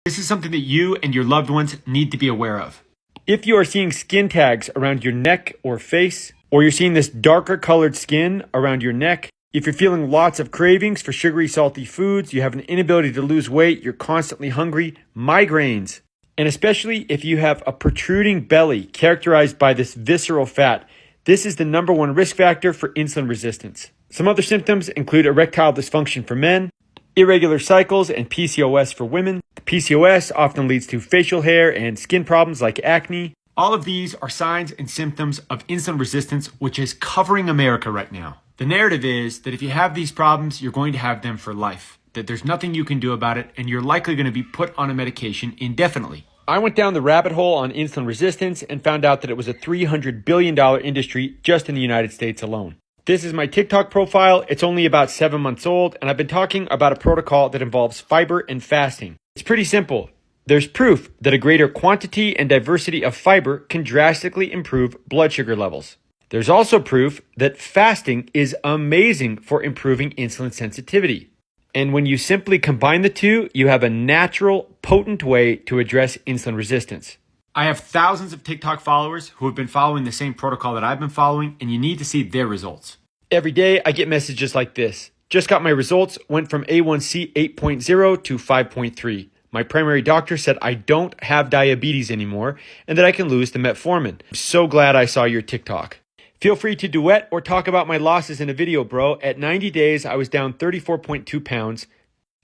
This is something that you and your loved ones need to be aware of. If you are seeing skin tags around your neck or face, or you're seeing this darker colored skin around your neck, if you're feeling lots of cravings for sugary, salty foods, you have an inability to lose weight, you're constantly hungry, migraines, and especially if you have a protruding belly characterized by this visceral fat, this is the number one risk factor for insulin resistance. Some other symptoms include erectile dysfunction for men, irregular cycles, and PCOS for women. PCOS often leads to facial hair and skin problems like acne. All of these are signs and symptoms of insulin resistance, which is covering America right now. The narrative is that if you have these problems, you're going to have them for life, that there's nothing you can do about it, and you're likely going to be put on a medication indefinitely. I went down the rabbit hole on insulin resistance and found out that it was a $300 billion industry just in the United States alone. This is my TikTok profile. It's only about 7 months old, and I've been talking about a protocol that involves fiber and fasting. It's pretty simple. There's proof that a greater quantity and diversity of fiber can drastically improve blood sugar levels. There's also proof that fasting is amazing for improving insulin sensitivity. And when you simply combine the two, you have a natural, potent way to address insulin resistance. I have thousands of TikTok followers who have been following the same protocol that I've been following, and you need to see their results. Every day, I get messages like this. Just got my results, went from A1C 8.0 to 5.3. My primary doctor said I don't have diabetes anymore and that I can lose the metformin. I'm so glad I saw your TikTok. Feel free to duet or talk about my losses in a video, bro. At 90 days, I was down 34.2 pounds.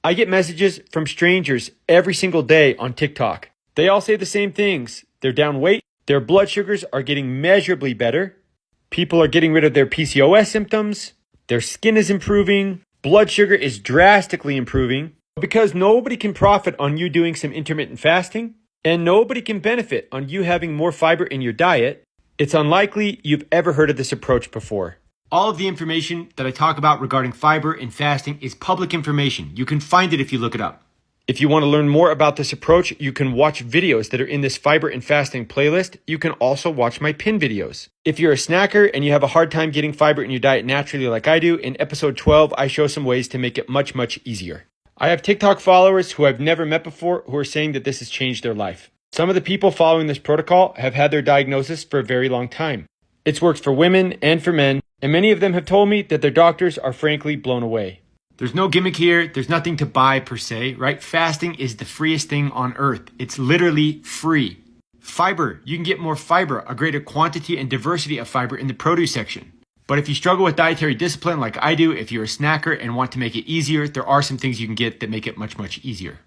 I get messages from strangers every single day on TikTok. They all say the same things. They're down weight. Their blood sugars are getting measurably better. People are getting rid of their PCOS symptoms. Their skin is improving. Blood sugar is drastically improving. Because nobody can profit on you doing some intermittent fasting, and nobody can benefit on you having more fiber in your diet, it's unlikely you've ever heard of this approach before. All of the information that I talk about regarding fiber and fasting is public information. You can find it if you look it up. If you want to learn more about this approach, you can watch videos that are in this fiber and fasting playlist. You can also watch my pin videos. If you're a snacker and you have a hard time getting fiber in your diet naturally like I do, in episode 12, I show some ways to make it much, much easier. I have TikTok followers who I've never met before who are saying that this has changed their life. Some of the people following this protocol have had their diagnosis for a very long time. It's worked for women and for men, and many of them have told me that their doctors are frankly blown away. There's no gimmick here. There's nothing to buy per se, right? Fasting is the freest thing on earth. It's literally free. Fiber, you can get more fiber, a greater quantity and diversity of fiber in the produce section. But if you struggle with dietary discipline like I do, if you're a snacker and want to make it easier, there are some things you can get that make it much, much easier.